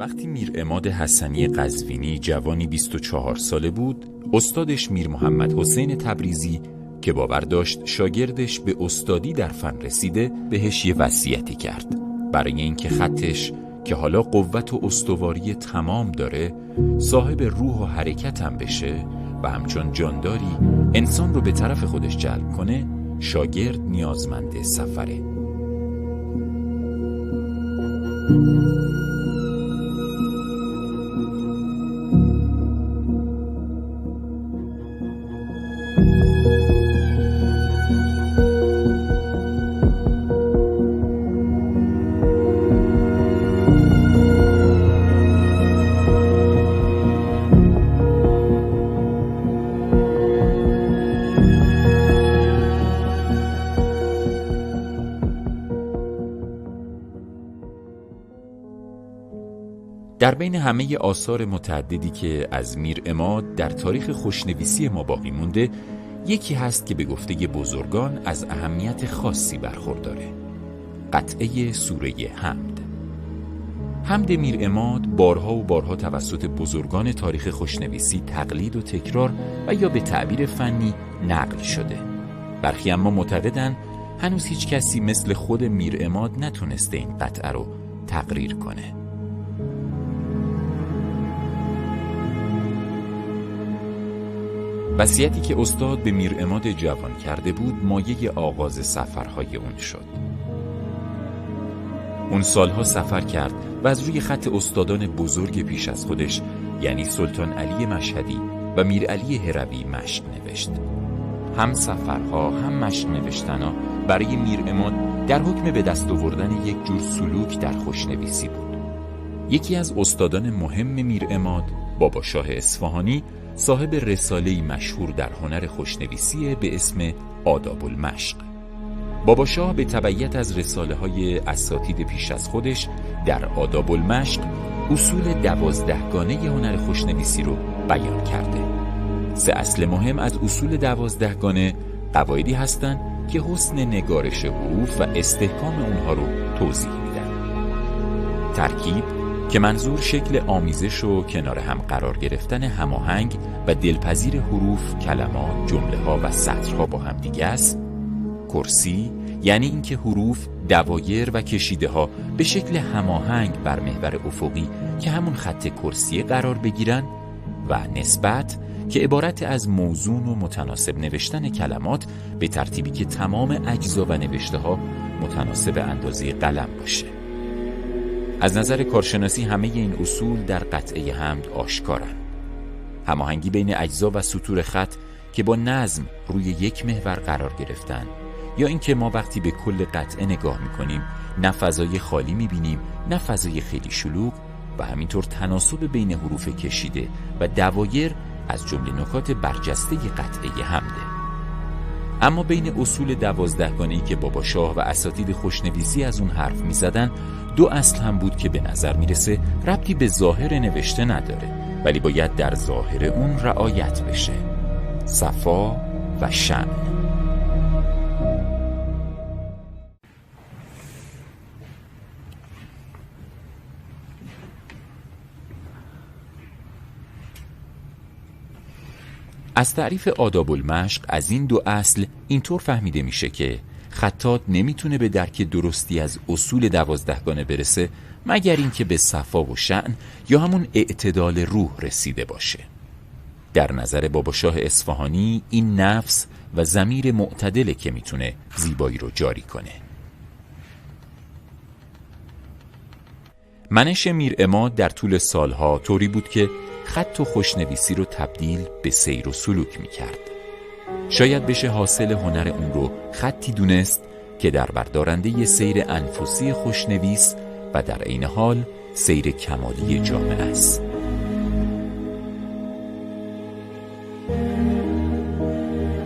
وقتی میر عماد حسنی قزوینی جوانی 24 ساله بود، استادش میر محمد حسین تبریزی که باور داشت شاگردش به استادی در فن رسیده بهش یه وصیتی کرد برای اینکه خطش که حالا قوت و استواری تمام داره صاحب روح و حرکت هم بشه و همچون جانداری انسان رو به طرف خودش جلب کنه، شاگرد نیازمند سفره. در بین همه آثار متعددی که از میر عماد در تاریخ خوشنویسی ما باقی مونده، یکی هست که به گفته بزرگان از اهمیت خاصی برخورداره: قطعه سوره حمد. حمد میر عماد بارها و بارها توسط بزرگان تاریخ خوشنویسی تقلید و تکرار و یا به تعبیر فنی نقل شده. برخی اما معتقدن هنوز هیچ کسی مثل خود میر عماد نتونسته این قطعه رو تقریر کنه. وصیتی که استاد به میر عماد جوان کرده بود مایه آغاز سفرهای اون شد. اون سالها سفر کرد و از روی خط استادان بزرگ پیش از خودش یعنی سلطان علی مشهدی و میر علی هروی مشق نوشت. هم سفرها هم مشق نوشتنها برای میر عماد در حکم به دست آوردن یک جور سلوک در خوشنویسی بود. یکی از استادان مهم میر عماد، بابا شاه اصفهانی، صاحب رساله‌ای مشهور در هنر خوشنویسی به اسم آداب المشق. بابا شاه به تبعیت از رساله‌های اساتید پیش از خودش در آداب المشق اصول 12گانه هنر خوشنویسی رو بیان کرده. 3 اصل مهم از اصول 12گانه قواعدی هستند که حسن نگارش حروف و استحکام اونها رو توضیح میدن. ترکیب که منظور شکل آمیزش و کنار هم قرار گرفتن هماهنگ و دلپذیر حروف، کلمات، جمله‌ها و سطرها با هم دیگه است. کرسی یعنی اینکه حروف، دوایر و کشیده ها به شکل هماهنگ بر محور افقی که همون خط کرسی قرار بگیرن. و نسبت که عبارت از موزون و متناسب نوشتن کلمات به ترتیبی که تمام اجزا و نوشته ها متناسب اندازه قلم باشه. از نظر کارشناسی همه این اصول در قطعه حمد آشکارن. هماهنگی بین اجزا و سطور خط که با نظم روی یک محور قرار گرفتن، یا اینکه ما وقتی به کل قطعه نگاه میکنیم نه فضای خالی میبینیم نه فضای خیلی شلوغ، و همینطور تناسب بین حروف کشیده و دوایر از جمله نکات برجسته قطعه حمده. اما بین اصول 12گانه‌ای که بابا شاه و اساتید خوشنویسی از اون حرف میزدن 2 اصل هم بود که به نظر میرسه ربطی به ظاهر نوشته نداره، ولی باید در ظاهر اون رعایت بشه: صفا و شأن. از تعریف آداب المشق از این 2 اصل اینطور فهمیده میشه که خطاط نمیتونه به درک درستی از اصول 12گانه برسه مگر اینکه به صفا و شأن یا همون اعتدال روح رسیده باشه. در نظر بابا شاه اصفهانی این نفس و ضمیر معتدله که میتونه زیبایی رو جاری کنه. منش میر عماد در طول سالها طوری بود که خط و خوشنویسی رو تبدیل به سیر و سلوک میکرد. شاید بشه حاصل هنر اون رو خطی دونست که در بردارنده سیر انفسی خوشنویس و در عین حال سیر کمالی جامعه است.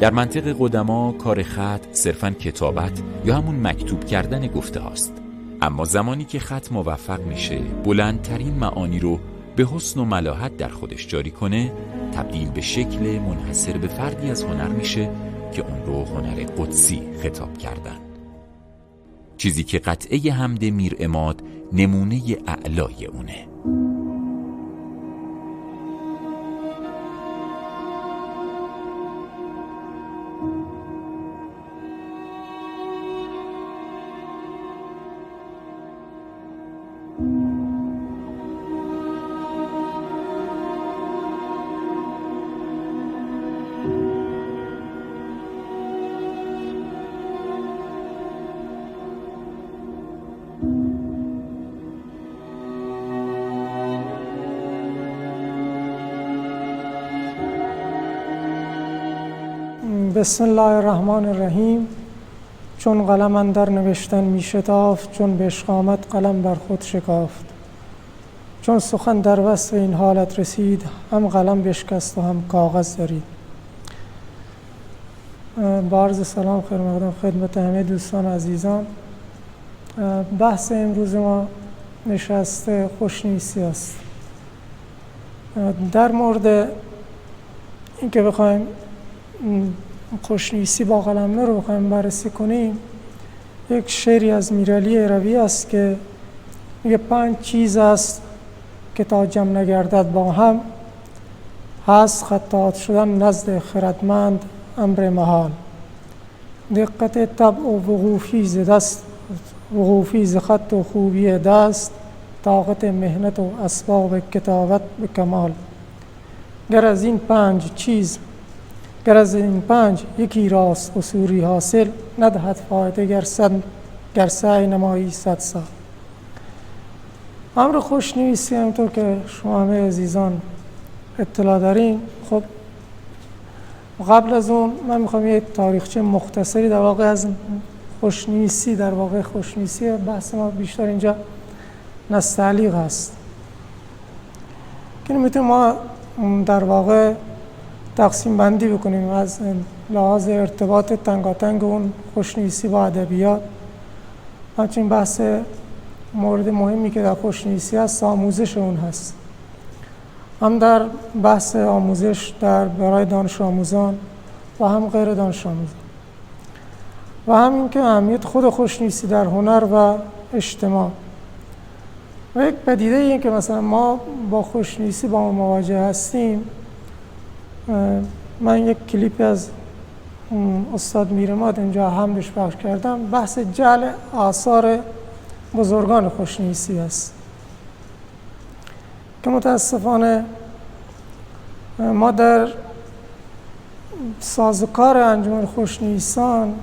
در منطق قدما کار خط صرفاً کتابت یا همون مکتوب کردن گفته هاست. اما زمانی که خط موفق میشه بلندترین معانی رو به حسن و ملاحت در خودش جاری کنه، تبدیل به شکل منحصر به فردی از هنر میشه که اون رو هنر قدسی خطاب کردن. چیزی که قطعه حمد میر عماد نمونه اعلای اونه. بسم الله الرحمن الرحیم. چون قلم اندر نوشتن می شتافت، چون به عشق آمد قلم بر خود شکافت. چون سخن در وصف این حالت رسید، هم قلم بشکست و هم کاغذ درید. با عرض سلام خیر مقدم خدمت همه دوستان عزیزان. بحث امروز ما نشست خوشنویسی است. در مورد اینکه بخوایم خوشنویسی با قلمه رو بخوایم بررسی کنیم، یک شعری از میرعلی هروی است که میگه 5 چیز است که تا جمع نگردد با هم، هست خطاط شدن نزد خردمند امر محال. دقت طبع و وقوفی ز خط و خوبی دست، طاقت مهنت و اسباب کتابت به کمال. گر از این 5 یکی راست قصوری حاصل، ندهد فایده گر سعی نمایی 100 سال. امر خوشنویسی همونطور که شما همه عزیزان اطلاع دارین، خب قبل از اون من میخوام یک تاریخچه مختصری در واقع از خوشنویسی، در واقع خوشنویسی بحث ما بیشتر اینجا نستعلیق هست که میتونیم ما در واقع تقسیم بندی بکنیم از لحاظ ارتباط تنگاتنگ اون خوشنویسی با ادبیات. همچنین بحث مورد مهمی که در خوشنویسی هست آموزش اون هست، هم در بحث آموزش برای دانش آموزان و هم غیر دانش آموزان، و هم این که اهمیت خود خوشنویسی در هنر و اجتماع. و یک پدیده این که مثلا ما با خوشنویسی با ما مواجه هستیم. من یک کلیپی از استاد میرماد اینجا حملش پخش کردم، بحث جعل آثار بزرگان خوشنویسی است که متاسفانه ما در سازوکار انجمن خوشنویسان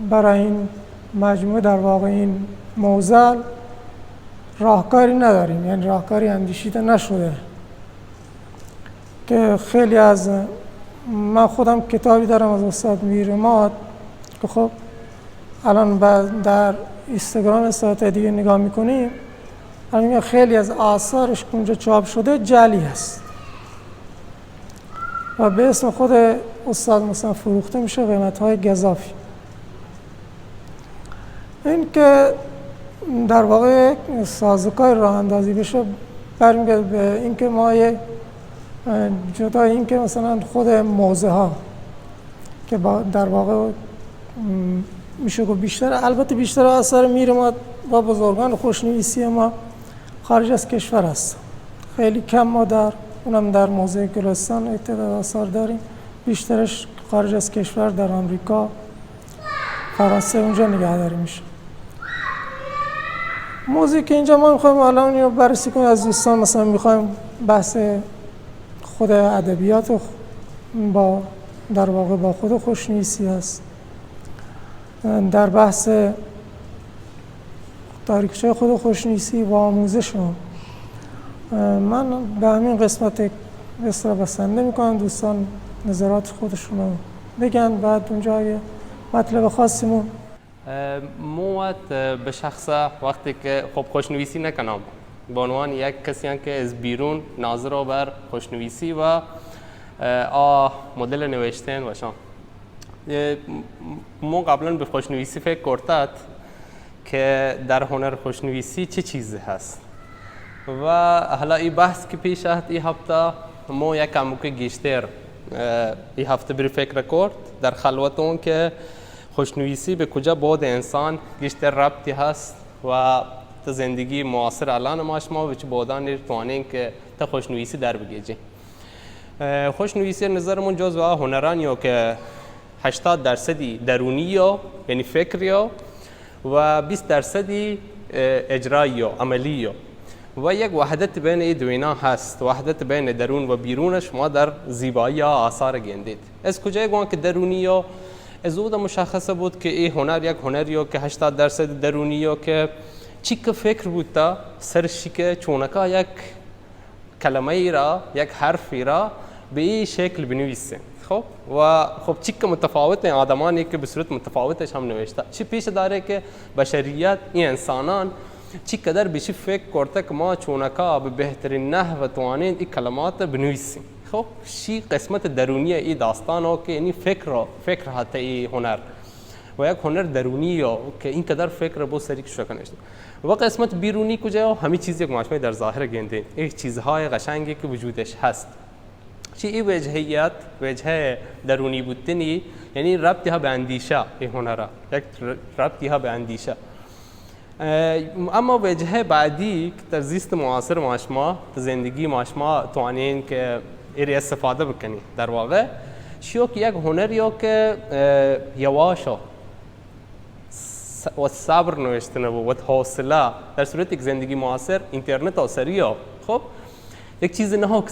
برای این مجموعه در واقع این موزل راهکاری نداریم، یعنی راهکاری اندیشیده نشده که خیلی از من خودم کتابی دارم از استاد میرماد که خب الان در اینستاگرام استاد دیگه نگاه میکنیم، الان خیلی از آثارش که اونجا چاپ شده جعلی هست و به اسم خود استاد مثلا فروخته میشه قیمت‌های گزافی. این که در واقع سازوکار راه اندازی بشه برمیگرده به این که ما جدا این که مثلا خود موزه ها که در واقع میشه که بیشتر آثار میرماد با بزرگان خوشنویسی ما خارج از کشور است. خیلی کم ما اونم در موزه گلستان تعداد آثار داریم، بیشترش خارج از کشور در آمریکا، فرانسه اونجا نگهداری میشه. موضوعی که اینجا ما میخوایم الان اینو بررسی کنیم از دوستان، مثلا میخوایم بحث خود ادبیات در واقع با خود خوشنویسی است. در بحث تاریخچه خود خوشنویسی و آموزش من به همین قسمت بسنده میکنم، دوستان نظرات خودشون رو بگن، بعد اونجا اگه مطلب خاصیمون موت به شخص وقتی که خب خوشنویسی نکنم به عنوان یک کسی که از بیرون ناظر بر خوشنویسی و مدل نوشتن باشم. ما قبلا به خوشنویسی فکر کردم که در هنر خوشنویسی چه چیزی هست و حالا این بحث که پیش آمد این هفته ما یک کمک گیشتر این هفته بر فکر کرد در خلوت اون که خوشنویسی به کجا بود انسان گیشتر ربطی هست و تا زندگی معاصر الان ما وچ بودان توانین که تا خوشنویسی در بگیجی. خوشنویسی نظرمون جزو هنرانیو که 80% درونیو یعنی فکریو و 20% اجراییو عملیو و یک وحدت بین این دوینا هست. وحدت بین درون و بیرونش ما در زیبایی آثار گندید. از کجای گوان که درونیو از او مشخصه بود که این هنر یک هنریو که 80% درونیو که چی که فکر بود تا سرشی که چونکا یک کلمه ای را یک حرفی را به این شکل بنویسه. خب و خب چی که متفاوت ہیں آدمانی که به صورت متفاوتش هم نوشته. چی پیش داره که بشریت این انسانان چی قدر بشی فکر کرده که ما چونکا به بهترین نحو توانیم این کلمات بنویسیم. خب شی قسمت درونی این داستان ها که یعنی فکر حتی این هنر و یک هنر درونی ها که این قدر فکر با سری کشو کنشت. و قسمت بیرونی کجا همه چیزی یک مجموعه در ظاهر گنده این چیزهای قشنگی که وجودش هست. چی این وجهیت وجه درونی بودنی یعنی ربطی ها به اندیشه این هنره یک ربطی ها به اندیشه. اما وجه بعدی که در زیست معاصر ماشما در زندگی ماشما توانین که ایری استفاده بکنی در واقع شیو که یک هنریو که یواشو و صبر نوشتن و حوصله در صورت یک زندگی معاصر اینترنت و سریع خب یک چیز نه که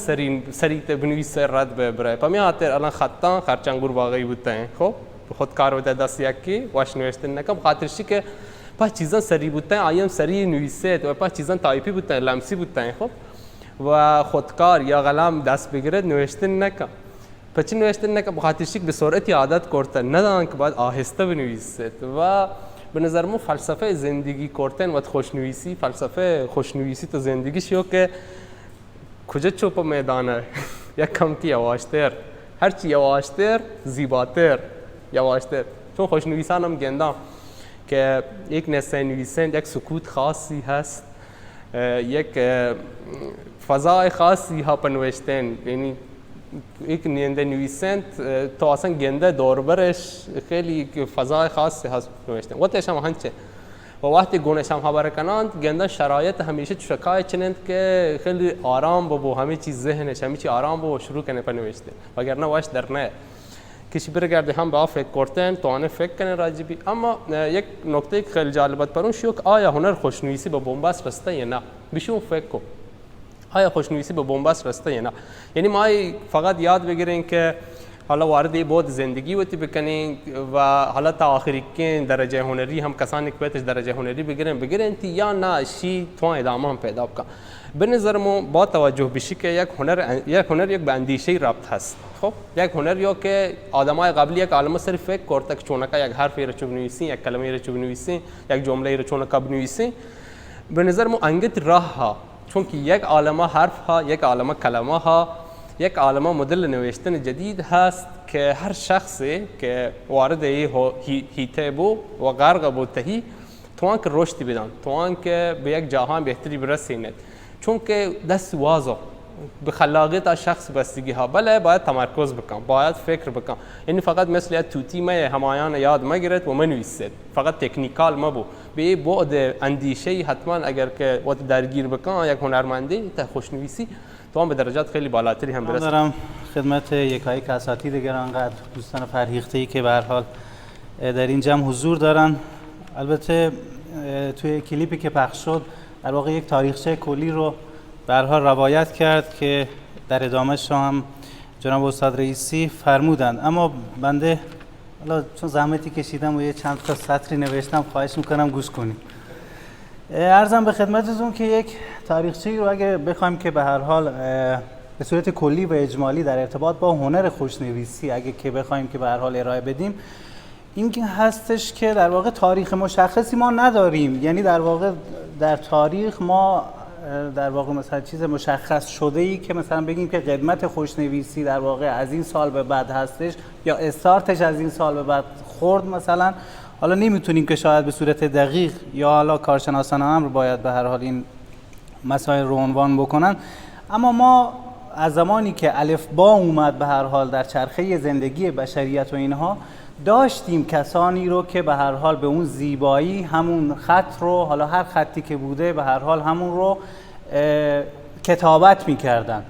سریع بنویسه رد ببره پمیات الان خطان خرچنگور واقعی بودن خب خود کار بوده دست یکی واش نوشتن نکم خاطرشی که پس چیزان سریع بودن آیم سریع نویسه و پس چیزان تایپی بودن لمسی بودن خب و خودکار یا قلم دست بگیرد نوشتن نکم پس نوشتن نکم خاطرشی که به سرعت عادت کردن ندان که باید آهسته بنویسه و به نظر من فلسفه زندگی کردن و خوشنویسی فلسفه خوشنویسی تو زندگیشیو که کجا چوب میدانه یک کم که یواشتر هرچی یواشتر زیباتر یواشتر چون خوشنویسان هم گندم که یک نسخه نویسند یک سکوت خاصی هست یک فضای خاصی ها پنوشتن یعنی یک نینده نویسند تو اصلا گنده دوربرش خیلی فضای خاصی هست نوشتن وقتش هم هنچه و وقتی گونش هم خبر کنند گنده شرایط همیشه شکای چنند که خیلی آرام بابو همه چیز ذهنش همه چی آرام بابو شروع کنه پنوشته وگرنه واش در نه کسی برگرده هم به فکر کردن تو آنه فکر کنه راجبی. اما یک نکته که خیلی جالبت پرون شو که آیا هنر خوشنویسی به بنبست رسته یا نه بشون فکر کن آیا خوشنویسی به بنبست رسته یا نه. یعنی ما فقط یاد بگیرین که حالا وارد بود زندگی وقتی بکنین و حالا تا آخری که درجه هنری هم کسانی که بهتش درجه هنری بگیرن یا نه شی تو ادامه هم پیدا بکن. به نظر ما با توجه بشی که یک هنر یک به اندیشه ربط هست. خب یک هنر یا که آدمای قبلی یک عالمه سر فکر کرده که چونکا یک حرفی رو چوب نویسی یک کلمه رو چوب نویسی یک جمله رو چونکا بنویسی به نظر ما انگت راه ها چون که یک عالمه حرف ها یک عالمه کلمه ها یک عالمه مدل نوشتن جدید هست که هر شخصی که وارد هیته بو و غرق بو تهی توان که رشدی بدن توان که به یک جهان بهتری برسیند چون که دست وازو به خلاقیت شخص بستگی ها بله باید تمرکز بکن باید فکر بکن یعنی فقط مثل توتی ما همایان یاد مگیرد و منویسید فقط تکنیکال ما بو به بعد اندیشه حتما اگر که وقت درگیر بکن یک هنرمندی تا خوشنویسی تو هم به درجات خیلی بالاتری هم برسید. دارم خدمت یکایک اساتید گرانقدر دوستان فرهیخته‌ای که به هر حال در این جمع حضور دارن. البته توی کلیپی که پخش شد در واقع یک تاریخچه کلی رو به هر حال روایت کرد که در ادامهش هم جناب استاد رئیسی فرمودند. اما بنده حالا چون زحمتی کشیدم و یه چند تا سطری نوشتم خواهش میکنم گوش کنیم. عرضم به خدمتتون که یک تاریخچه‌ای رو اگه بخوایم که به هر حال به صورت کلی و اجمالی در ارتباط با هنر خوشنویسی اگه که بخوایم که به هر حال ارائه بدیم این هستش که در واقع تاریخ مشخصی ما نداریم. یعنی در واقع در تاریخ ما در واقع مثلا چیز مشخص شده ای که مثلا بگیم که قدمت خوشنویسی در واقع از این سال به بعد هستش یا استارتش از این سال به بعد خورد مثلا حالا نمیتونیم که شاید به صورت دقیق یا حالا کارشناسان امر باید به هر حال این مسائل رو عنوان بکنن. اما ما از زمانی که الفبا اومد به هر حال در چرخه زندگی بشریت و اینها، داشتیم کسانی رو که به هر حال به اون زیبایی همون خط رو، حالا هر خطی که بوده به هر حال همون رو کتابت می‌کردن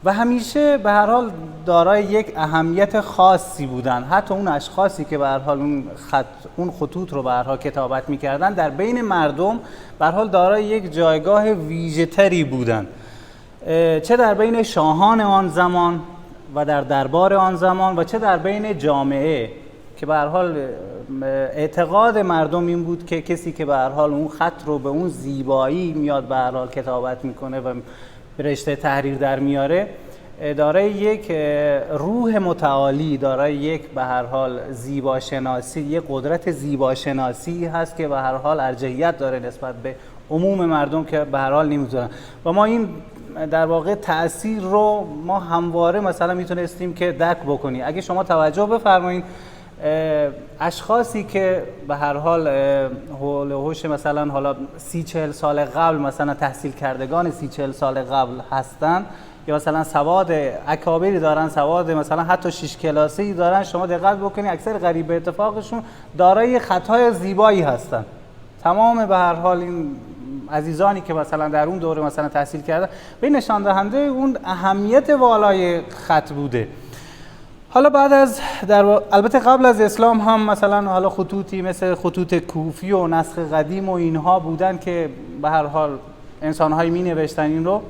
و همیشه به هر حال دارای یک اهمیت خاصی بودن. حتی اون اشخاصی که به هر حال اون خطوط رو به هر حال کتابت می‌کردن در بین مردم به هر حال دارای یک جایگاه ویژه‌تری بودن، چه در بین شاهان آن زمان و در دربار آن زمان و چه در بین جامعه، که به هر حال اعتقاد مردم این بود که کسی که به هر حال اون خط رو به اون زیبایی میاد به هر حال کتابت میکنه و به رشته تحریر در میاره، دارای یک روح متعالی، دارای یک به هر حال زیباشناسی، یک قدرت زیباشناسی هست که به هر حال ارجحیت داره نسبت به عموم مردم که به هر حال نمیذارن. و ما این در واقع تأثیر رو ما همواره مثلا میتونستیم که درک بکنیم. اگه شما توجه بفرمایید، اشخاصی که به هر حال حول و حوش مثلا حالا 30-40 سال قبل مثلا تحصیل کردگان 30-40 سال قبل هستن یا مثلا سواد اکابری دارن، سواد مثلا حتی 6 کلاسه‌ای دارن، شما دقت بکنید اکثر غریب به اتفاقشون دارای خطای زیبایی هستن. تمام به هر حال این عزیزانی که مثلا در اون دوره مثلا تحصیل کردن به نشان دهنده اون اهمیت والای خط بوده. حالا بعد از البته قبل از اسلام هم مثلا حالا خطوطی مثل خطوط کوفی و نسخ قدیم و اینها بودن که به هر حال انسان‌هایی می‌نوشتن این رو،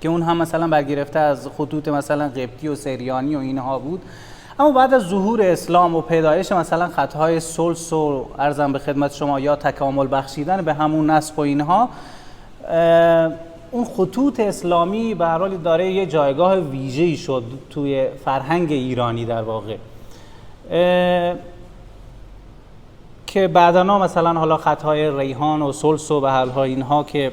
که اون هم مثلا برگرفته از خطوط مثلا قبطی و سریانی و اینها بود. اما بعد از ظهور اسلام و پیدایش مثلا خطهای سلس و عرضم به خدمت شما یا تکامل بخشیدن به همون نسب و اینها، اون خطوط اسلامی به هر حال داره یه جایگاه ویژه‌ای شد توی فرهنگ ایرانی در واقع، که بعداً مثلا حالا خطهای ریحان و سلس و به هر حال اینها که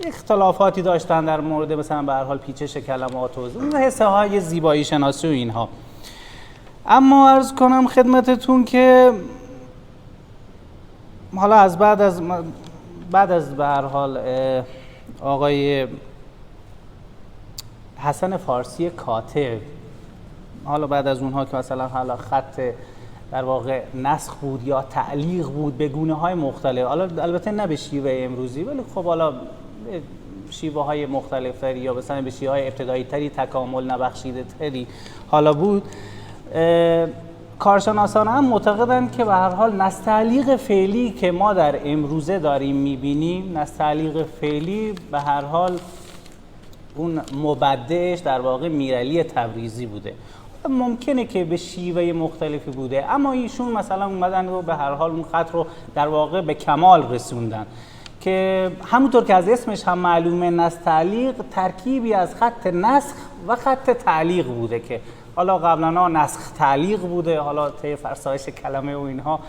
اختلافاتی داشتن در مورد مثلا به هر حال پیچش کلمات و اون حسه های زیبایی شناسی و اینها. اما عرض کنم خدمتتون که حالا از بعد از به هر حال آقای حسن فارسی کاتب، حالا بعد از اونها که مثلا حالا خط در واقع نسخ بود یا تعلیق بود به گونه‌های مختلف، حالا البته نه به شیوه امروزی ولی خب حالا شیوه‌های مختلف‌تری یا مثلا به شیوه‌های ابتدایی‌تری تکامل نبخشیده‌تری حالا بود، کارشناسان هم معتقدند که به هر حال نستعلیق فعلی که ما در امروزه داریم می‌بینیم، نستعلیق فعلی به هر حال اون مبدعش در واقع میرعلی تبریزی بوده. ممکنه که به شیوه مختلفی بوده، اما ایشون مثلا اومدن و به هر حال اون خط رو در واقع به کمال رسوندن، که همونطور که از اسمش هم معلومه نستعلیق ترکیبی از خط نسخ و خط تعلیق بوده، که حالا قبلا نسخ تعلیق بوده، حالا طی فرسایش کلمه و اینها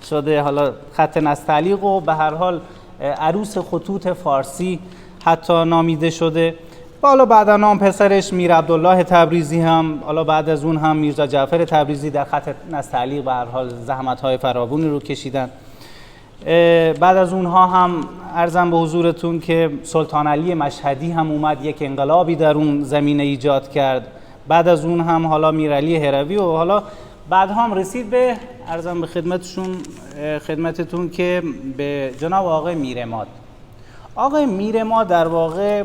شده حالا خط نستعلیق و به هر حال عروس خطوط فارسی حتی نامیده شده. حالا بعدا هم پسرش میر عبدالله تبریزی هم، حالا بعد از اون هم میرزا جعفر تبریزی در خط نستعلیق به هر حال زحمت‌های فراوانی رو کشیدن. بعد از اونها هم عرضم به حضورتون که سلطان علی مشهدی هم اومد یک انقلابی در اون زمینه ایجاد کرد. بعد از اون هم حالا میرعلی هروی و حالا بعد هم رسید به عرضم به خدمتتون که به جناب آقای میرعماد. آقای میرعماد در واقع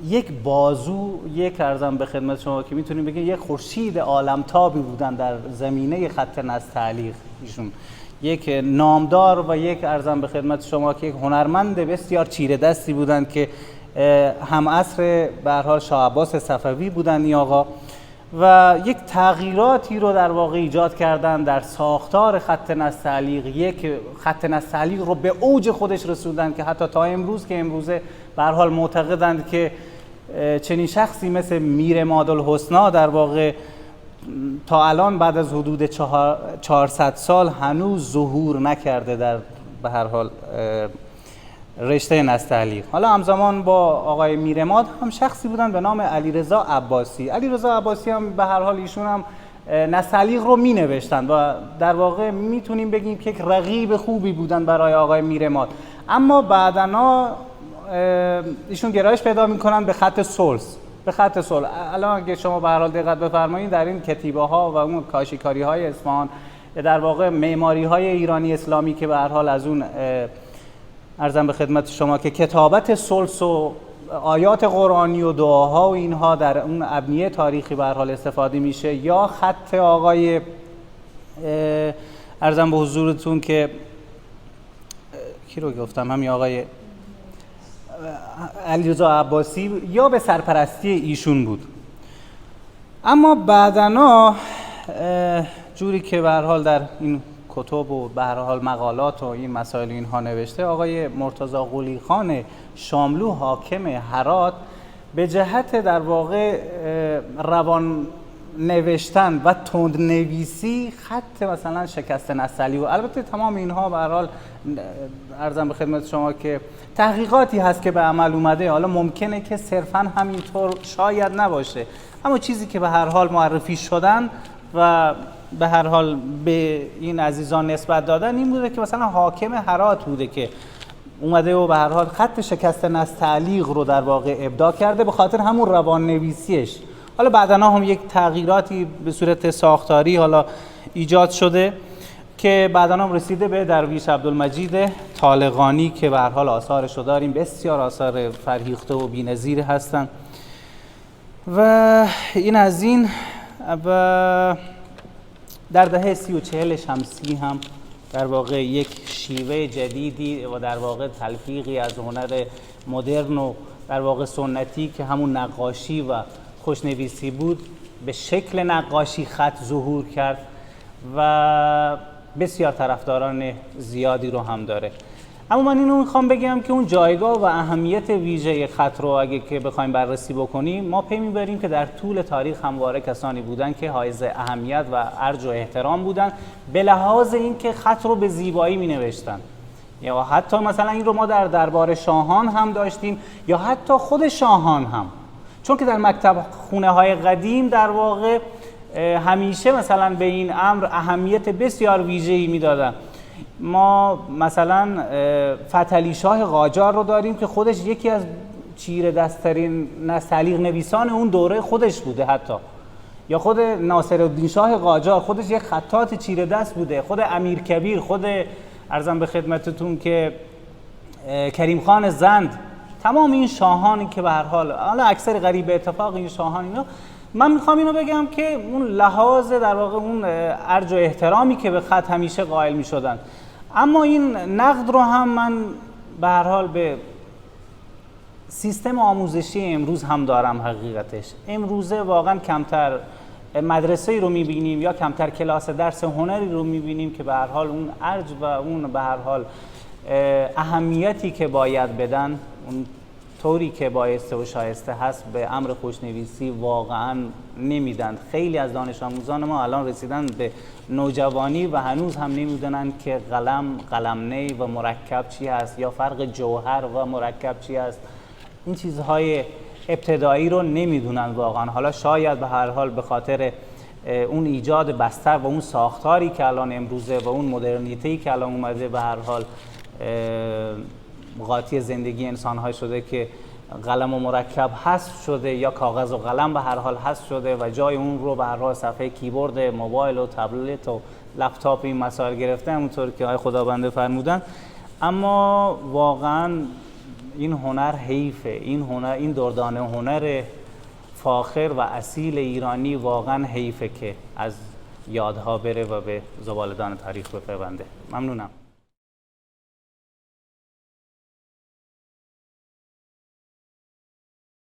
یک بازو، یک عرضم به خدمت شما که میتونیم بگیم یک خورشید عالمتابی بودن در زمینه خط نستعلیق. ایشون یک نامدار و یک عرضم به خدمت شما که یک هنرمند بسیار چیره دستی بودن که هم عصر به هر حال شاه عباس صفوی بودن این آقا، و یک تغییراتی رو در واقع ایجاد کردن در ساختار خط نستعلیق. یک خط نستعلیق رو به اوج خودش رسوندن که حتی تا امروز که امروزه به هر حال معتقدند که چنین شخصی مثل میرعماد الحسنی در واقع تا الان بعد از حدود 400 سال هنوز ظهور نکرده در به هر حال رشته نستعلیق. حالا همزمان با آقای میرعماد هم شخصی بودن به نام علیرضا عباسی. علیرضا عباسی هم به هر حال ایشون هم نستعلیق رو می نوشتن و در واقع میتونیم بگیم که یک رقیب خوبی بودن برای آقای میرعماد. اما بعداً ایشون گرایش پیدا میکنن به خط سلس به خط صلح. الان اگه شما به هر حال دقت بفرمایید در این کتیبه ها و اون کاشیکاری های اصفهان، در واقع معماری های ایرانی اسلامی که به هر حال از اون عرضم به خدمت شما که کتابت سلس و آیات قرآنی و دعاها و اینها در اون ابنیه تاریخی به هر حال استفاده میشه، یا خط آقای عرضم به حضورتون که کی رو گفتم، همین آقای علیرضا عباسی، یا به سرپرستی ایشون بود. اما بعدنا جوری که به هر حال در این کتب و به هر حال مقالات و این مسائل اینها نوشته، آقای مرتضی قلی خان شاملو حاکم هرات به جهت در واقع روان نوشتن و تندنویسی خط مثلا شکست نستعلی و البته تمام اینها به هر حال عرضم به خدمت شما که تحقیقاتی هست که به عمل اومده، حالا ممکنه که صرفا همینطور شاید نباشه، اما چیزی که به هر حال معرفی شدن و به هر حال به این عزیزان نسبت دادن این بوده که مثلا حاکم هرات بوده که اومده و به هر حال خط شکست نستعلیق رو در واقع ابداع کرده به خاطر همون روان نویسیش. حالا بعدنا هم یک تغییراتی به صورت ساختاری حالا ایجاد شده که بعدنا هم رسیده به درویش عبدالمجید طالقانی که به هر حال آثارش رو داریم، بسیار آثار فرهیخته و بی‌نظیر هستن. و این از این. و در دهه 30 و 40 شمسی هم در واقع یک شیوه جدیدی و در واقع تلفیقی از هنر مدرن و در واقع سنتی که همون نقاشی و خوشنویسی بود به شکل نقاشی خط ظهور کرد و بسیار طرفداران زیادی رو هم داره. اما من اینو میخوام بگم که اون جایگاه و اهمیت ویژه خط رو اگه که بخوایم بررسی بکنیم، ما پی میبریم که در طول تاریخ همواره کسانی بودن که حائز اهمیت و ارج و احترام بودن به لحاظ اینکه خط رو به زیبایی مینوشتن. یا حتی مثلا این رو ما در دربار شاهان هم داشتیم، یا حتی خود شاهان هم، چون که در مکتب خونه های قدیم در واقع همیشه مثلا به این امر اهمیت بسیار ویژه‌ای میدادن. ما مثلا فتحعلی شاه قاجار رو داریم که خودش یکی از چیره دست‌ترین نستعلیق نویسان اون دوره خودش بوده حتی، یا خود ناصرالدین شاه قاجار خودش یک خطاط چیره دست بوده، خود امیرکبیر، خود عرضم به خدمتتون که کریم خان زند، تمام این شاهانی که به هر حال حالا اکثر غریب به اتفاق این شاهان اینا، من میخوام اینو بگم که اون لحاظ در واقع اون ارج و احترامی که به خط همیشه قائل میشدن. اما این نقد رو هم من به هر حال به سیستم آموزشی امروز هم دارم. حقیقتش امروزه واقعا کمتر مدرسه‌ای رو میبینیم یا کمتر کلاس درس هنری رو میبینیم که به هر حال اون ارج و اون به هر حال اهمیتی که باید بدن، اون طوری که بایسته و شایسته هست به امر خوشنویسی واقعا نمیدن. خیلی از دانش آموزان ما الان رسیدن به نوجوانی و هنوز هم نمیدونن که قلم نی و مرکب چی هست، یا فرق جوهر و مرکب چی هست. این چیزهای ابتدایی رو نمیدونن واقعا. حالا شاید به هر حال به خاطر اون ایجاد بستر و اون ساختاری که الان امروزه و اون مدرنیته‌ای که الان اومده به هر حال قاطی زندگی انسان‌ها شده که قلم و مرکب حذف شده یا کاغذ و قلم به هر حال حذف شده و جای اون رو به هر حال صفحه کیبورد موبایل و تبلت و لپتاپ این مسائل گرفته، همونطور که آقای خدابنده فرمودن. اما واقعا این هنر حیفه، این دردانه هنر فاخر و اصیل ایرانی واقعا حیفه که از یادها بره و به زبالدان تاریخ بپیونده. ممنونم.